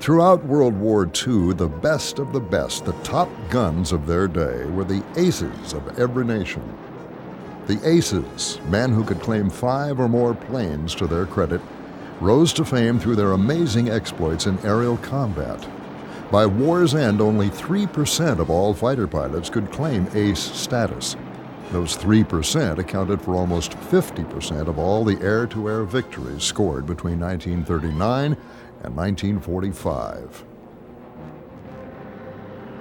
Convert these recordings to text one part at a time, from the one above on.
Throughout World War II, the best of the best, the top guns of their day, were the aces of every nation. The aces, men who could claim 5 or more planes to their credit, rose to fame through their amazing exploits in aerial combat. By war's end, only 3% of all fighter pilots could claim ace status. Those 3% accounted for almost 50% of all the air-to-air victories scored between 1939 and 1945.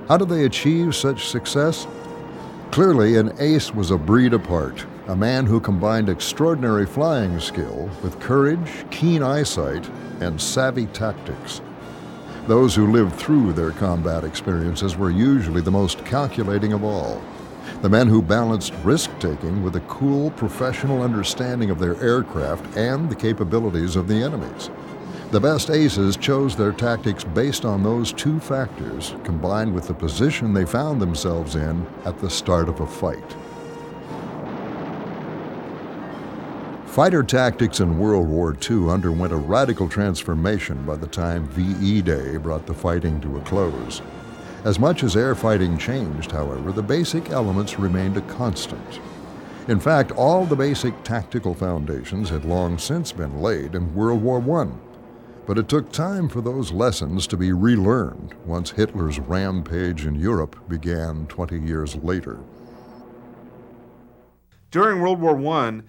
How did they achieve such success? Clearly, an ace was a breed apart, a man who combined extraordinary flying skill with courage, keen eyesight, and savvy tactics. Those who lived through their combat experiences were usually the most calculating of all. The men who balanced risk-taking with a cool, professional understanding of their aircraft and the capabilities of the enemies. The best aces chose their tactics based on those two factors, combined with the position they found themselves in at the start of a fight. Fighter tactics in World War II underwent a radical transformation by the time VE Day brought the fighting to a close. As much as air fighting changed, however, the basic elements remained a constant. In fact, all the basic tactical foundations had long since been laid in World War I. But it took time for those lessons to be relearned once Hitler's rampage in Europe began 20 years later. During World War I,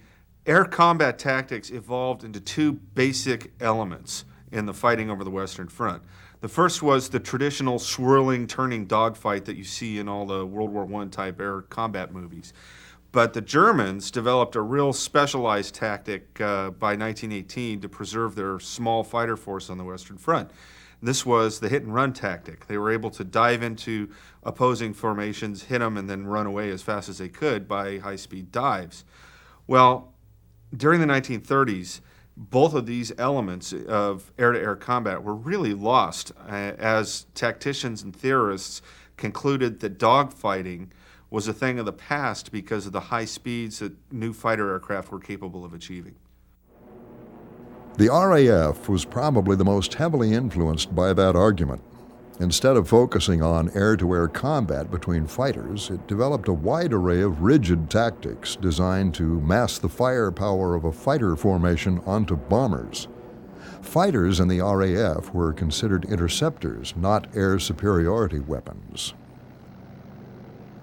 air combat tactics evolved into 2 basic elements in the fighting over the Western Front. The first was the traditional swirling, turning dogfight that you see in all the World War I type air combat movies. But the Germans developed a real specialized tactic by 1918 to preserve their small fighter force on the Western Front. This was the hit-and-run tactic. They were able to dive into opposing formations, hit them, and then run away as fast as they could by high-speed dives. Well, during the 1930s, both of these elements of air-to-air combat were really lost as tacticians and theorists concluded that dogfighting was a thing of the past because of the high speeds that new fighter aircraft were capable of achieving. The RAF was probably the most heavily influenced by that argument. Instead of focusing on air-to-air combat between fighters, it developed a wide array of rigid tactics designed to mass the firepower of a fighter formation onto bombers. Fighters in the RAF were considered interceptors, not air superiority weapons.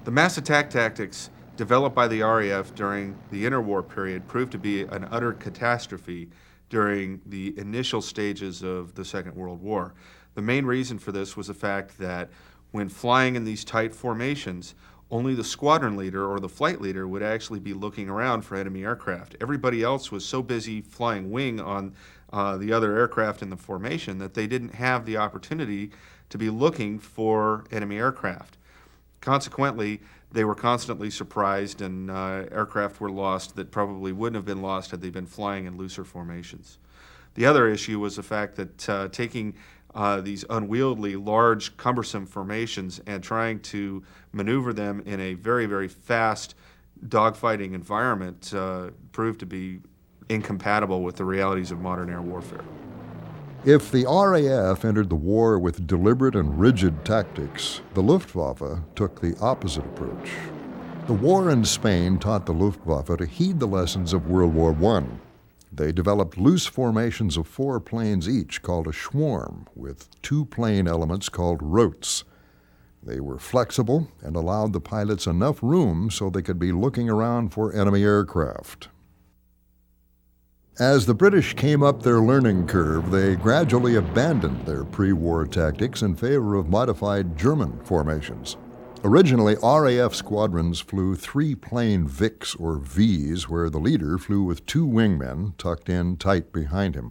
The mass attack tactics developed by the RAF during the interwar period proved to be an utter catastrophe during the initial stages of the Second World War. The main reason for this was the fact that when flying in these tight formations, only the squadron leader or the flight leader would actually be looking around for enemy aircraft. Everybody else was so busy flying wing on the other aircraft in the formation that they didn't have the opportunity to be looking for enemy aircraft. Consequently, they were constantly surprised and aircraft were lost that probably wouldn't have been lost had they been flying in looser formations. The other issue was the fact that taking these unwieldy, large, cumbersome formations and trying to maneuver them in a very, very fast dogfighting environment proved to be incompatible with the realities of modern air warfare. If the RAF entered the war with deliberate and rigid tactics, the Luftwaffe took the opposite approach. The war in Spain taught the Luftwaffe to heed the lessons of World War I. They developed loose formations of 4 planes each called a swarm, with 2 plane elements called routes. They were flexible and allowed the pilots enough room so they could be looking around for enemy aircraft. As the British came up their learning curve, they gradually abandoned their pre-war tactics in favor of modified German formations. Originally, RAF squadrons flew 3-plane VICs or Vs, where the leader flew with 2 wingmen tucked in tight behind him.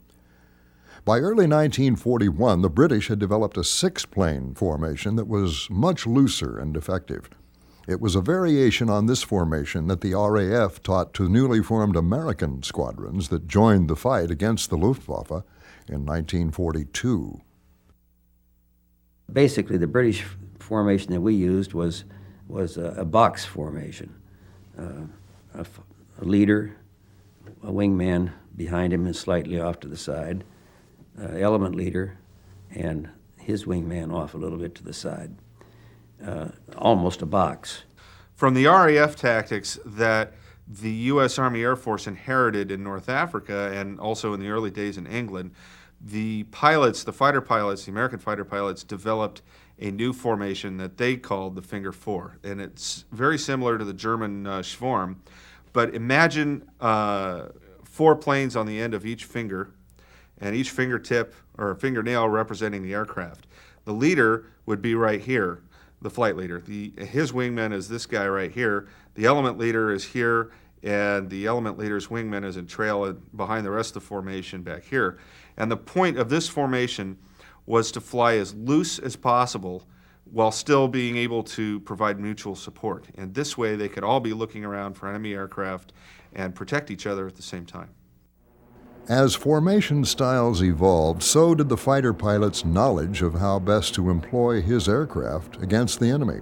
By early 1941, the British had developed a 6-plane formation that was much looser and effective. It was a variation on this formation that the RAF taught to newly formed American squadrons that joined the fight against the Luftwaffe in 1942. Basically, the British formation that we used was a box formation. A leader, a wingman behind him and slightly off to the side, element leader, and his wingman off a little bit to the side, almost a box. From the RAF tactics that the U.S. Army Air Force inherited in North Africa and also in the early days in England, the pilots, the fighter pilots, the American fighter pilots, developed a new formation that they called the Finger Four. And it's very similar to the German Schwarm. But imagine 4 planes on the end of each finger, and each fingertip or fingernail representing the aircraft. The leader would be right here, the flight leader. His wingman is this guy right here. The element leader is here, and the element leader's wingman is in trail behind the rest of the formation back here. And the point of this formation was to fly as loose as possible while still being able to provide mutual support. And this way they could all be looking around for enemy aircraft and protect each other at the same time. As formation styles evolved, so did the fighter pilot's knowledge of how best to employ his aircraft against the enemy.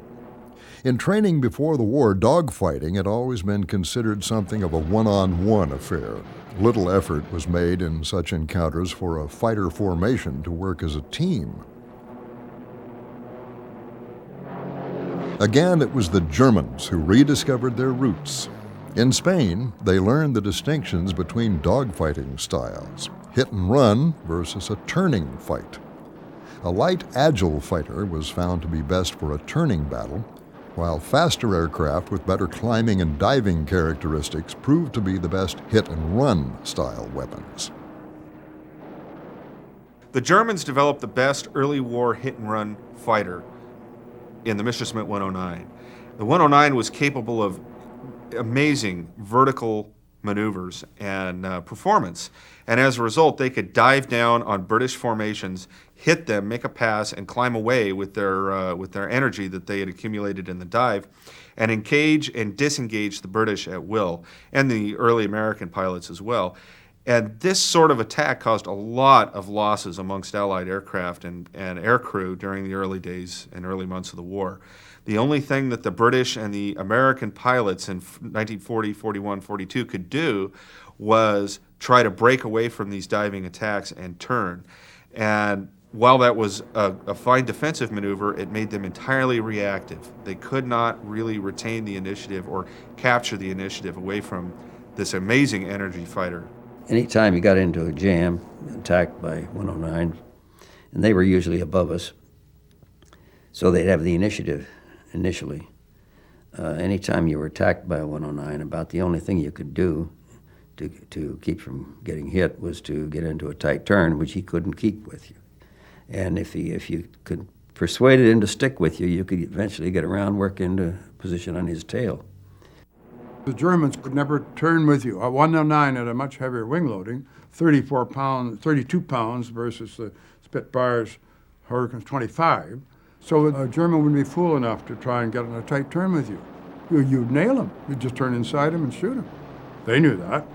In training before the war, dogfighting had always been considered something of a one-on-one affair. Little effort was made in such encounters for a fighter formation to work as a team. Again, it was the Germans who rediscovered their roots. In Spain, they learned the distinctions between dogfighting styles, hit and run versus a turning fight. A light, agile fighter was found to be best for a turning battle, while faster aircraft with better climbing and diving characteristics proved to be the best hit-and-run style weapons. The Germans developed the best early war hit-and-run fighter in the Messerschmitt 109. The 109 was capable of amazing vertical maneuvers and performance. And as a result, they could dive down on British formations, hit them, make a pass, and climb away with their energy that they had accumulated in the dive, and engage and disengage the British at will, and the early American pilots as well. And this sort of attack caused a lot of losses amongst Allied aircraft and aircrew during the early days and early months of the war. The only thing that the British and the American pilots in 1940, 41, 42 could do was try to break away from these diving attacks and turn. And while that was a fine defensive maneuver, it made them entirely reactive. They could not really retain the initiative or capture the initiative away from this amazing energy fighter. Anytime you got into a jam, attacked by 109, and they were usually above us, so they'd have the initiative initially. Anytime you were attacked by a 109, about the only thing you could do to keep from getting hit was to get into a tight turn, which he couldn't keep with you. And if you could persuade him to stick with you, you could eventually get around, work into position on his tail. The Germans could never turn with you. A 109 had a much heavier wing loading, 32 pounds versus the Spitfire's Hurricanes 25. So a German wouldn't be fool enough to try and get in a tight turn with you. You'd nail him. You'd just turn inside him and shoot him. They knew that.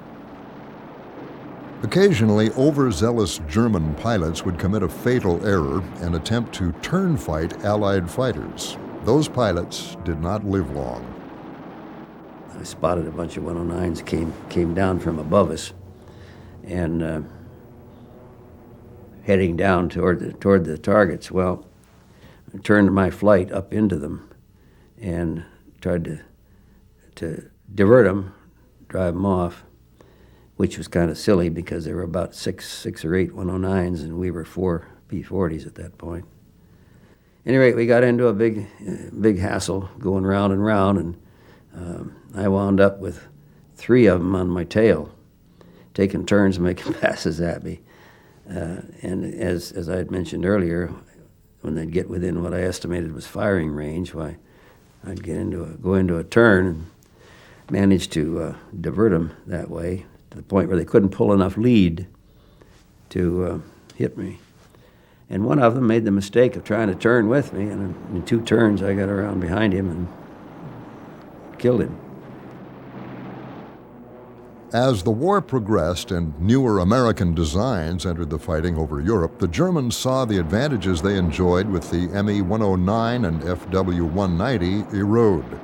Occasionally, overzealous German pilots would commit a fatal error and attempt to turn fight Allied fighters. Those pilots did not live long. I spotted a bunch of 109s came down from above us, and heading down toward the targets. Well, I turned my flight up into them and tried to divert them, drive them off, which was kind of silly because there were about six or eight 109s and we were 4 P-40s at that point. At any rate, we got into a big hassle going round and round, and I wound up with 3 of them on my tail, taking turns making passes at me. And as I had mentioned earlier, when they'd get within what I estimated was firing range, why I'd go into a turn and manage to divert them that way to the point where they couldn't pull enough lead to hit me. And one of them made the mistake of trying to turn with me, and in 2 turns I got around behind him and killed him. As the war progressed and newer American designs entered the fighting over Europe, the Germans saw the advantages they enjoyed with the Me-109 and FW-190 erode.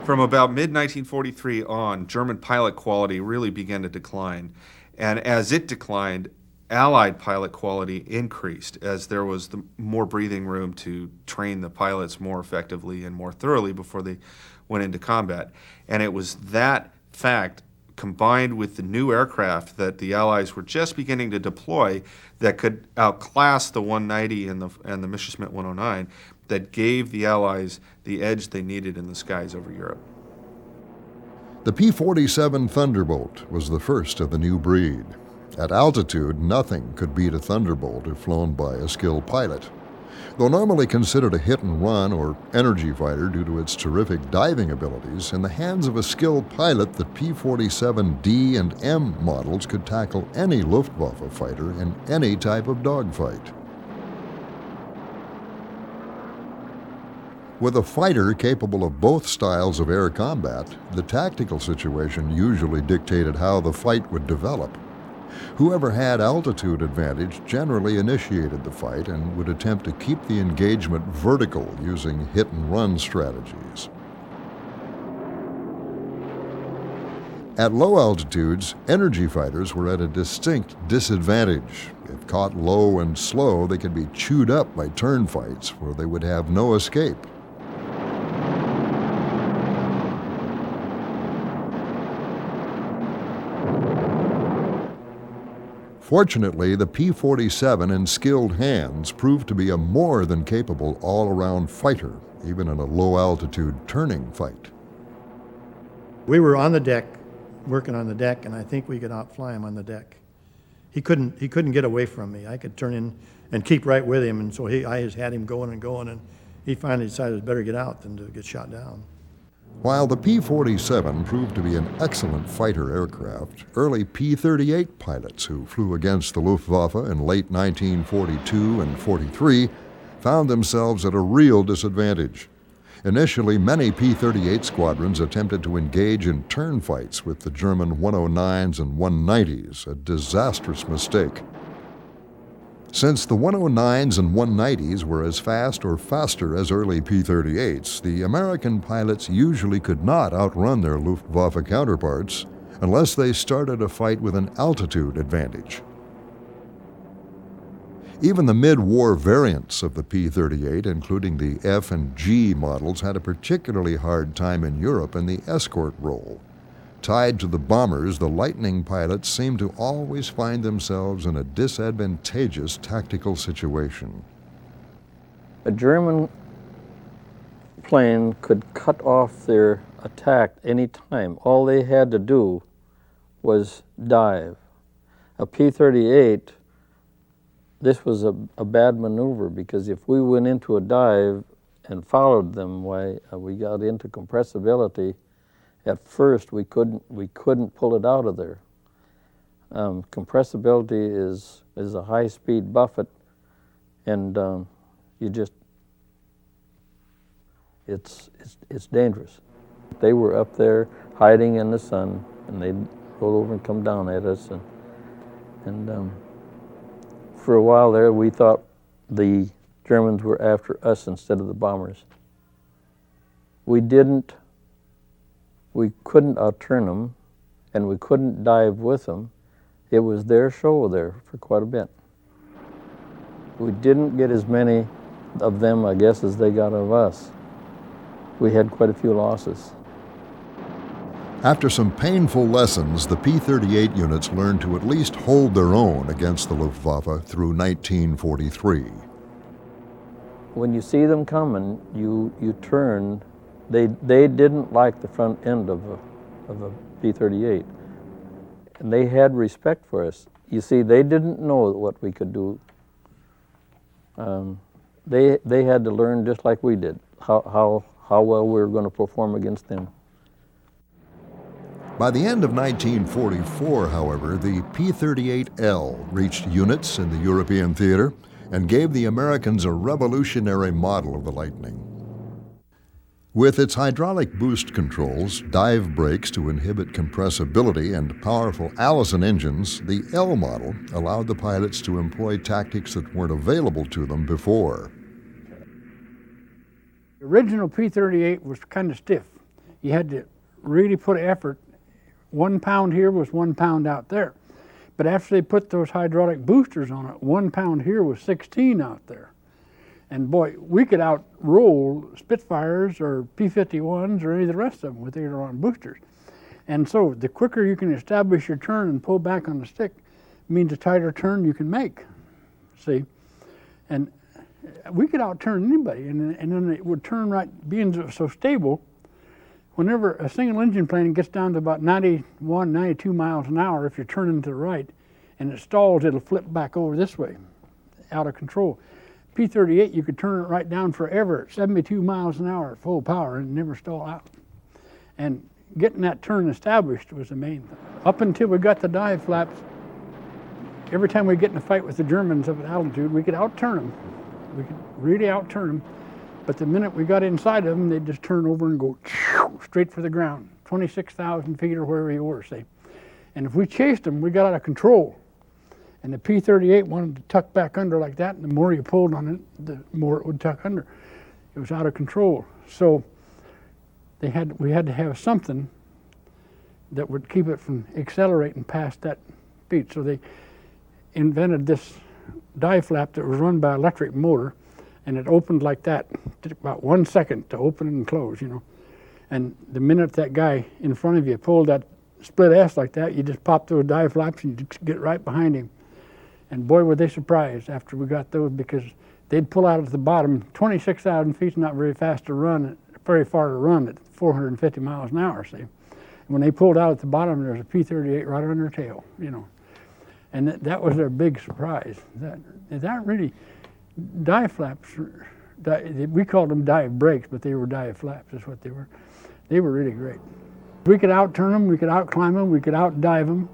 From about mid-1943 on, German pilot quality really began to decline. And as it declined, Allied pilot quality increased as there was more breathing room to train the pilots more effectively and more thoroughly before they went into combat. And it was that fact, combined with the new aircraft that the Allies were just beginning to deploy, that could outclass the 190 and the Messerschmitt 109, that gave the Allies the edge they needed in the skies over Europe. The P-47 Thunderbolt was the first of the new breed. At altitude, nothing could beat a Thunderbolt if flown by a skilled pilot. Though normally considered a hit-and-run or energy fighter due to its terrific diving abilities, in the hands of a skilled pilot, the P-47D and M models could tackle any Luftwaffe fighter in any type of dogfight. With a fighter capable of both styles of air combat, the tactical situation usually dictated how the fight would develop. Whoever had altitude advantage generally initiated the fight and would attempt to keep the engagement vertical using hit-and-run strategies. At low altitudes, energy fighters were at a distinct disadvantage. If caught low and slow, they could be chewed up by turn fights where they would have no escape. Fortunately, the P-47 in skilled hands proved to be a more than capable all-around fighter, even in a low-altitude turning fight. We were on the deck, working on the deck, and I think we could outfly him on the deck. He couldn't get away from me. I could turn in and keep right with him, and so I just had him going, and he finally decided it was better get out than to get shot down. While the P-47 proved to be an excellent fighter aircraft, early P-38 pilots who flew against the Luftwaffe in late 1942 and 43 found themselves at a real disadvantage. Initially, many P-38 squadrons attempted to engage in turn fights with the German 109s and 190s, a disastrous mistake. Since the 109s and 190s were as fast or faster as early P-38s, the American pilots usually could not outrun their Luftwaffe counterparts unless they started a fight with an altitude advantage. Even the mid-war variants of the P-38, including the F and G models, had a particularly hard time in Europe in the escort role. Tied to the bombers, the Lightning pilots seemed to always find themselves in a disadvantageous tactical situation. A German plane could cut off their attack any time. All they had to do was dive. A P-38, this was a bad maneuver, because if we went into a dive and followed them, we got into compressibility. At first, we couldn't pull it out of there. Compressibility is a high-speed buffet, and it's dangerous. They were up there hiding in the sun, and they'd roll over and come down at us, and for a while there, we thought the Germans were after us instead of the bombers. We couldn't outturn them, and we couldn't dive with them. It was their show there for quite a bit. We didn't get as many of them, I guess, as they got of us. We had quite a few losses. After some painful lessons, the P-38 units learned to at least hold their own against the Luftwaffe through 1943. When you see them coming, you turn. They didn't like the front end of a P-38, and they had respect for us. You see, they didn't know what we could do. They had to learn just like we did how well we were going to perform against them. By the end of 1944, however, the P-38L reached units in the European theater and gave the Americans a revolutionary model of the Lightning. With its hydraulic boost controls, dive brakes to inhibit compressibility, and powerful Allison engines, the L model allowed the pilots to employ tactics that weren't available to them before. The original P-38 was kind of stiff. You had to really put effort. 1 pound here was 1 pound out there. But after they put those hydraulic boosters on it, 1 pound here was 16 out there. And boy, we could outroll Spitfires or P-51s or any of the rest of them with aileron boosters. And so the quicker you can establish your turn and pull back on the stick means a tighter turn you can make, see? And we could outturn anybody, and then it would turn right, being so stable, whenever a single engine plane gets down to about 91, 92 miles an hour, if you're turning to the right, and it stalls, it'll flip back over this way, out of control. P-38, you could turn it right down forever at 72 miles an hour at full power and never stall out. And getting that turn established was the main thing. Up until we got the dive flaps, every time we get in a fight with the Germans up at altitude, we could outturn them. We could really outturn them. But the minute we got inside of them, they'd just turn over and go straight for the ground, 26,000 feet or wherever you were, see. And if we chased them, we got out of control. And the P-38 wanted to tuck back under like that, and the more you pulled on it, the more it would tuck under. It was out of control. So we had to have something that would keep it from accelerating past that speed. So they invented this dive flap that was run by an electric motor, and it opened like that. It took about 1 second to open and close, you know. And the minute that guy in front of you pulled that split S like that, you just pop those dive flaps and you just get right behind him. And boy, were they surprised after we got those, because they'd pull out at the bottom. 26,000 feet's not very fast to run, very far to run at 450 miles an hour, see. And when they pulled out at the bottom, there was a P-38 right on their tail, you know. And that was their big surprise. That really, dive flaps, we called them dive brakes, but they were dive flaps, is what they were. They were really great. We could outturn them, we could outclimb them, we could outdive them,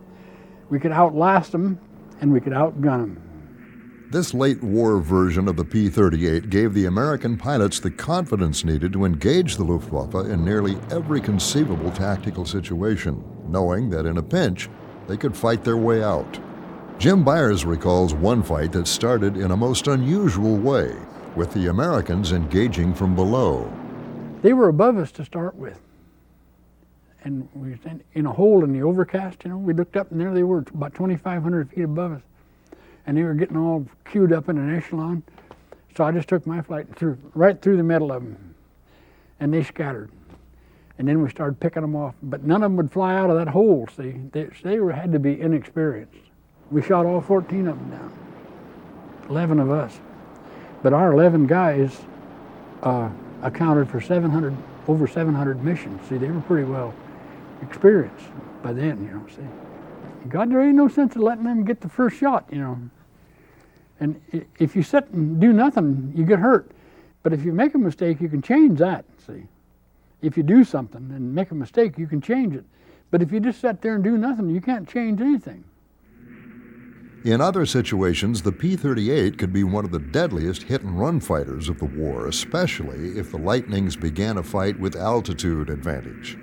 we could outlast them, and we could outgun them. This late war version of the P-38 gave the American pilots the confidence needed to engage the Luftwaffe in nearly every conceivable tactical situation, knowing that in a pinch, they could fight their way out. Jim Byers recalls one fight that started in a most unusual way, with the Americans engaging from below. They were above us to start with. And we were in a hole in the overcast, you know. We looked up and there they were, about 2,500 feet above us. And they were getting all queued up in an echelon. So I just took my flight right through the middle of them. And they scattered. And then we started picking them off. But none of them would fly out of that hole, see. They had to be inexperienced. We shot all 14 of them down, 11 of us. But our 11 guys accounted for over 700 missions. See, they were pretty well experienced by then, you know, see. God, there ain't no sense of letting them get the first shot, you know. And if you sit and do nothing, you get hurt. But if you make a mistake, you can change that, see. If you do something and make a mistake, you can change it. But if you just sit there and do nothing, you can't change anything. In other situations, the P-38 could be one of the deadliest hit-and-run fighters of the war, especially if the Lightnings began a fight with altitude advantage.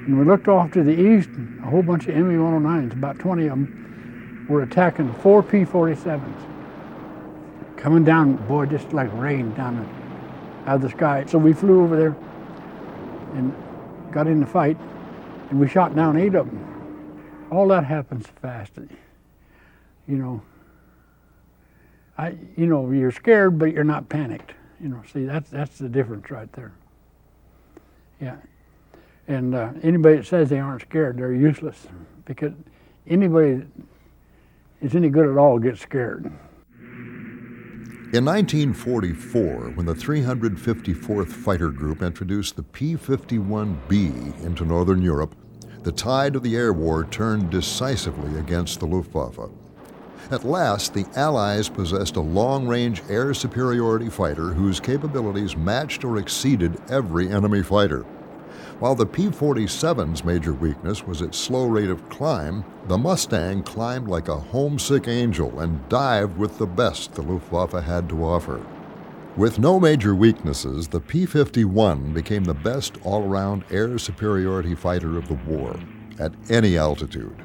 And we looked off to the east, a whole bunch of ME-109s, about 20 of them, were attacking 4 P-47s. Coming down, boy, just like rain down out of the sky. So we flew over there and got in the fight, and we shot down 8 of them. All that happens fast, you know. You're scared, but you're not panicked. You know, see, that's the difference right there. Yeah, and anybody that says they aren't scared, they're useless, because anybody that is any good at all gets scared. In 1944, when the 354th Fighter Group introduced the P-51B into Northern Europe, the tide of the air war turned decisively against the Luftwaffe. At last, the Allies possessed a long-range air superiority fighter whose capabilities matched or exceeded every enemy fighter. While the P-47's major weakness was its slow rate of climb, the Mustang climbed like a homesick angel and dived with the best the Luftwaffe had to offer. With no major weaknesses, the P-51 became the best all-around air superiority fighter of the war, at any altitude.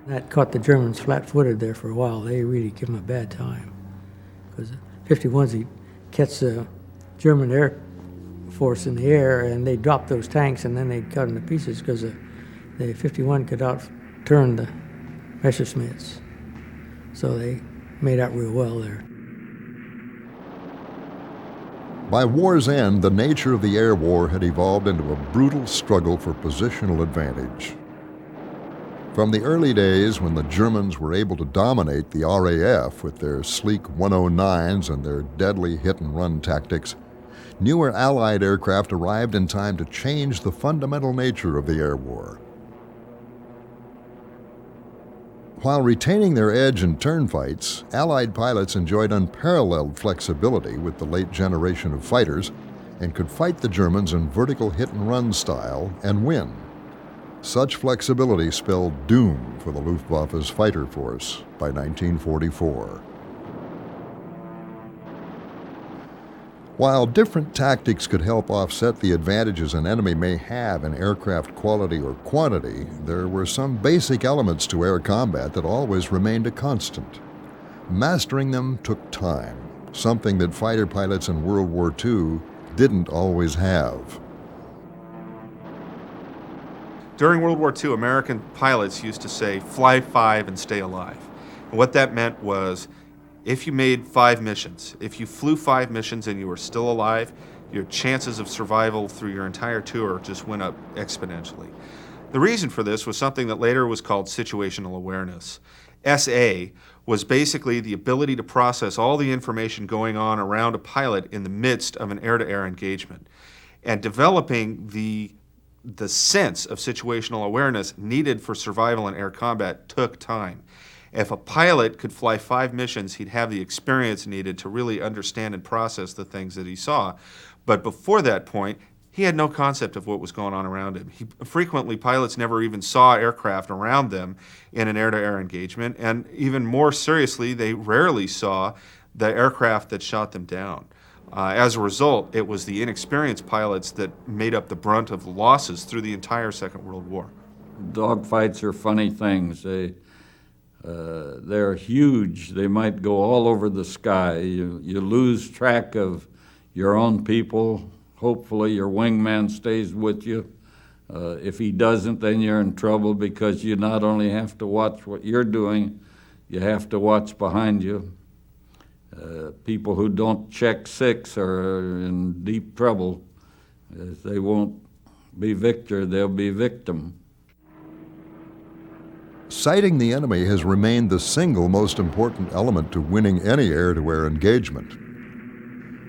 That caught the Germans flat-footed there for a while. They really give them a bad time. Because the 51s, he'd catch the German Air Force in the air, and they'd drop those tanks, and then they'd cut them to pieces because the the 51 could outturn the Messerschmitts. So they made out real well there. By war's end, the nature of the air war had evolved into a brutal struggle for positional advantage. From the early days when the Germans were able to dominate the RAF with their sleek 109s and their deadly hit-and-run tactics, newer Allied aircraft arrived in time to change the fundamental nature of the air war. While retaining their edge in turn fights, Allied pilots enjoyed unparalleled flexibility with the late generation of fighters and could fight the Germans in vertical hit-and-run style and win. Such flexibility spelled doom for the Luftwaffe's fighter force by 1944. While different tactics could help offset the advantages an enemy may have in aircraft quality or quantity, there were some basic elements to air combat that always remained a constant. Mastering them took time, something that fighter pilots in World War II didn't always have. During World War II, American pilots used to say, "Fly 5 and stay alive." And what that meant was, if you made 5 missions, if you flew 5 missions and you were still alive, your chances of survival through your entire tour just went up exponentially. The reason for this was something that later was called situational awareness. SA was basically the ability to process all the information going on around a pilot in the midst of an air-to-air engagement. And developing the sense of situational awareness needed for survival in air combat took time. If a pilot could fly 5 missions, he'd have the experience needed to really understand and process the things that he saw. But before that point, he had no concept of what was going on around him. Frequently, pilots never even saw aircraft around them in an air-to-air engagement, and even more seriously, they rarely saw the aircraft that shot them down. As a result, it was the inexperienced pilots that made up the brunt of the losses through the entire Second World War. Dogfights are funny things. They're huge. They might go all over the sky. You lose track of your own people. Hopefully your wingman stays with you. If he doesn't, then you're in trouble because you not only have to watch what you're doing, you have to watch behind you. People who don't check 6 are in deep trouble. If they won't be victor, they'll be victim. Sighting the enemy has remained the single most important element to winning any air-to-air engagement.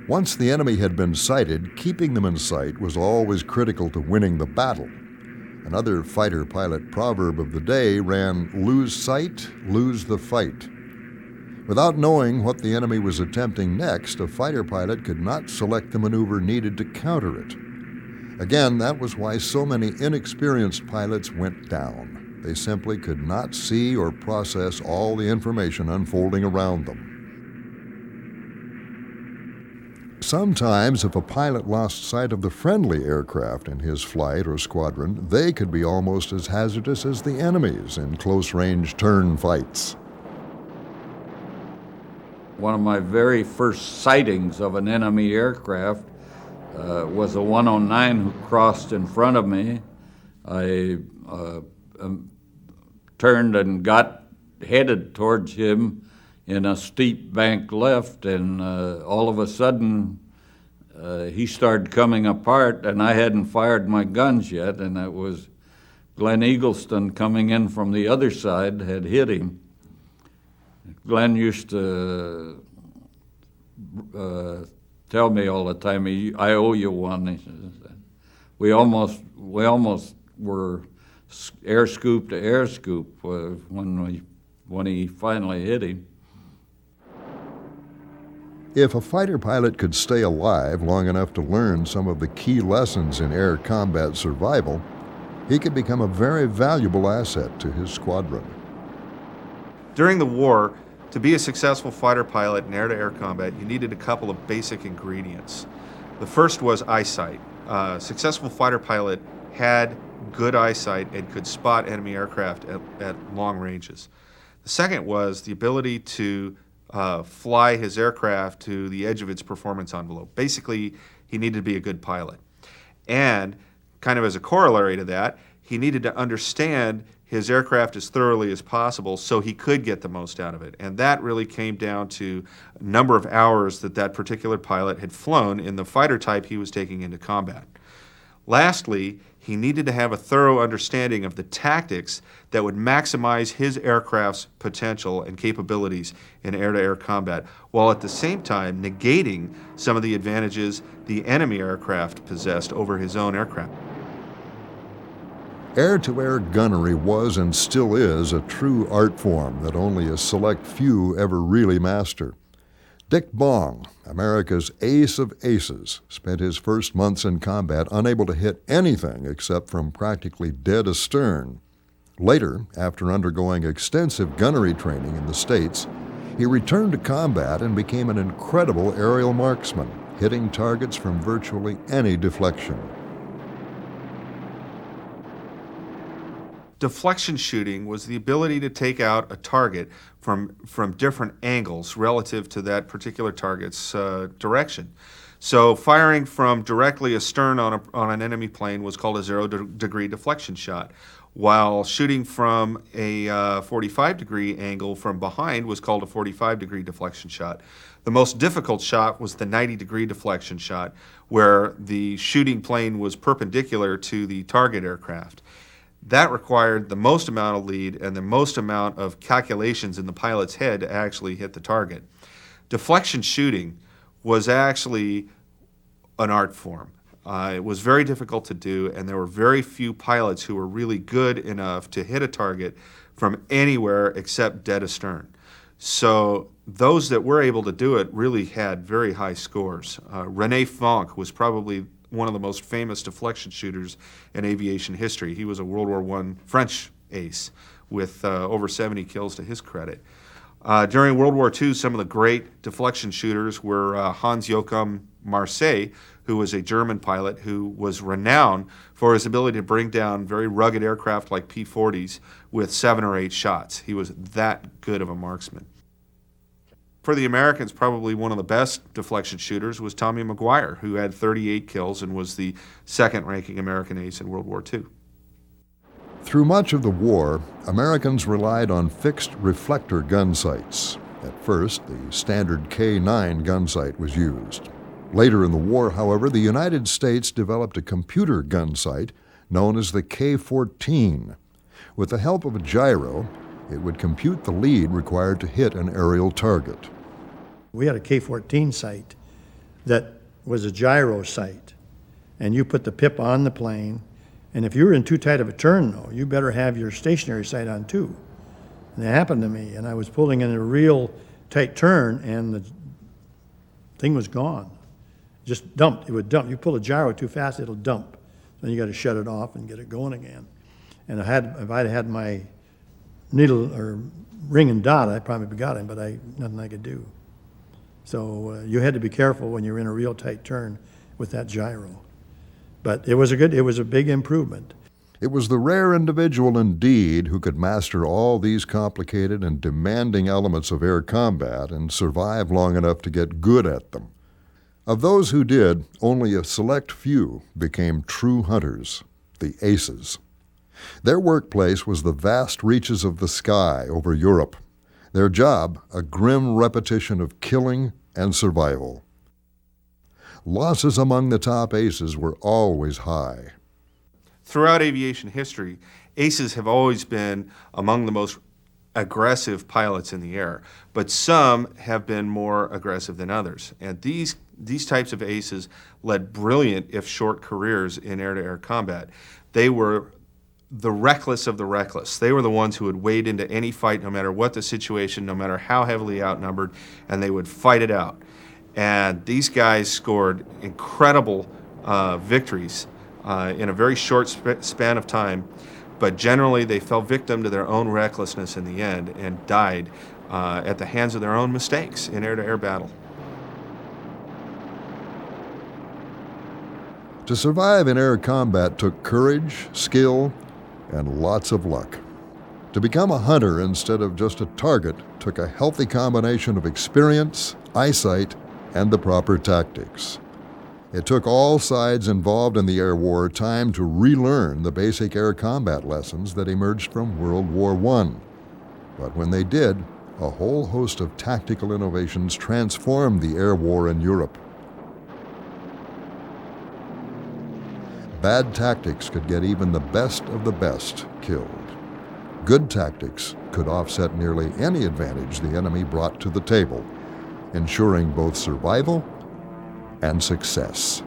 Once the enemy had been sighted, keeping them in sight was always critical to winning the battle. Another fighter pilot proverb of the day ran, "Lose sight, lose the fight." Without knowing what the enemy was attempting next, a fighter pilot could not select the maneuver needed to counter it. Again, that was why so many inexperienced pilots went down. They simply could not see or process all the information unfolding around them. Sometimes, if a pilot lost sight of the friendly aircraft in his flight or squadron, they could be almost as hazardous as the enemies in close-range turn fights. One of my very first sightings of an enemy aircraft was a 109 who crossed in front of me. I turned and got headed towards him in a steep bank left, and all of a sudden he started coming apart, and I hadn't fired my guns yet, and it was Glenn Eagleston coming in from the other side had hit him. Glenn used to tell me all the time, "I owe you one." He says, we almost were air scoop to air scoop when he finally hit him. If a fighter pilot could stay alive long enough to learn some of the key lessons in air combat survival, he could become a very valuable asset to his squadron. During the war, to be a successful fighter pilot in air-to-air combat, you needed a couple of basic ingredients. The first was eyesight. A successful fighter pilot had good eyesight and could spot enemy aircraft at long ranges. The second was the ability to fly his aircraft to the edge of its performance envelope. Basically, he needed to be a good pilot. And kind of as a corollary to that, he needed to understand his aircraft as thoroughly as possible so he could get the most out of it. And that really came down to a number of hours that that particular pilot had flown in the fighter type he was taking into combat. Lastly, he needed to have a thorough understanding of the tactics that would maximize his aircraft's potential and capabilities in air-to-air combat, while at the same time negating some of the advantages the enemy aircraft possessed over his own aircraft. Air-to-air gunnery was and still is a true art form that only a select few ever really master. Dick Bong, America's ace of aces, spent his first months in combat unable to hit anything except from practically dead astern. Later, after undergoing extensive gunnery training in the States, he returned to combat and became an incredible aerial marksman, hitting targets from virtually any deflection. Deflection shooting was the ability to take out a target from different angles relative to that particular target's direction. So firing from directly astern on an enemy plane was called a zero-degree deflection shot, while shooting from a 45-degree angle from behind was called a 45-degree deflection shot. The most difficult shot was the 90-degree deflection shot, where the shooting plane was perpendicular to the target aircraft. That required the most amount of lead and the most amount of calculations in the pilot's head to actually hit the target. Deflection shooting was actually an art form. It was very difficult to do, and there were very few pilots who were really good enough to hit a target from anywhere except dead astern. So those that were able to do it really had very high scores. René Fonck was probably one of the most famous deflection shooters in aviation history. He was a World War I French ace with over 70 kills to his credit. During World War II, some of the great deflection shooters were Hans-Joachim Marseille, who was a German pilot who was renowned for his ability to bring down very rugged aircraft like P-40s with 7 or 8 shots. He was that good of a marksman. For the Americans, probably one of the best deflection shooters was Tommy McGuire, who had 38 kills and was the second-ranking American ace in World War II. Through much of the war, Americans relied on fixed reflector gun sights. At first, the standard K9 gun sight was used. Later in the war, however, the United States developed a computer gun sight known as the K-14. With the help of a gyro, it would compute the lead required to hit an aerial target. We had a K-14 sight that was a gyro sight, and you put the pip on the plane, and if you were in too tight of a turn, though, you better have your stationary sight on too. And that happened to me, and I was pulling in a real tight turn, and the thing was gone. Just dumped. It would dump. You pull a gyro too fast, it'll dump. Then you got to shut it off and get it going again. And if I'd had my needle or ring and dot, I probably got him, but nothing I could do. So you had to be careful when you were in a real tight turn with that gyro. But it was a big improvement. It was the rare individual indeed who could master all these complicated and demanding elements of air combat and survive long enough to get good at them. Of those who did, only a select few became true hunters, the aces. Their workplace was the vast reaches of the sky over Europe. Their job, a grim repetition of killing and survival. Losses among the top aces were always high. Throughout aviation history, aces have always been among the most aggressive pilots in the air, but some have been more aggressive than others. And these types of aces led brilliant, if short, careers in air-to-air combat. They were the reckless of the reckless. They were the ones who would wade into any fight, no matter what the situation, no matter how heavily outnumbered, and they would fight it out. And these guys scored incredible victories in a very short span of time, but generally they fell victim to their own recklessness in the end and died at the hands of their own mistakes in air-to-air battle. To survive in air combat took courage, skill, and lots of luck. To become a hunter instead of just a target took a healthy combination of experience, eyesight, and the proper tactics. It took all sides involved in the air war time to relearn the basic air combat lessons that emerged from World War I. But when they did, a whole host of tactical innovations transformed the air war in Europe. Bad tactics could get even the best of the best killed. Good tactics could offset nearly any advantage the enemy brought to the table, ensuring both survival and success.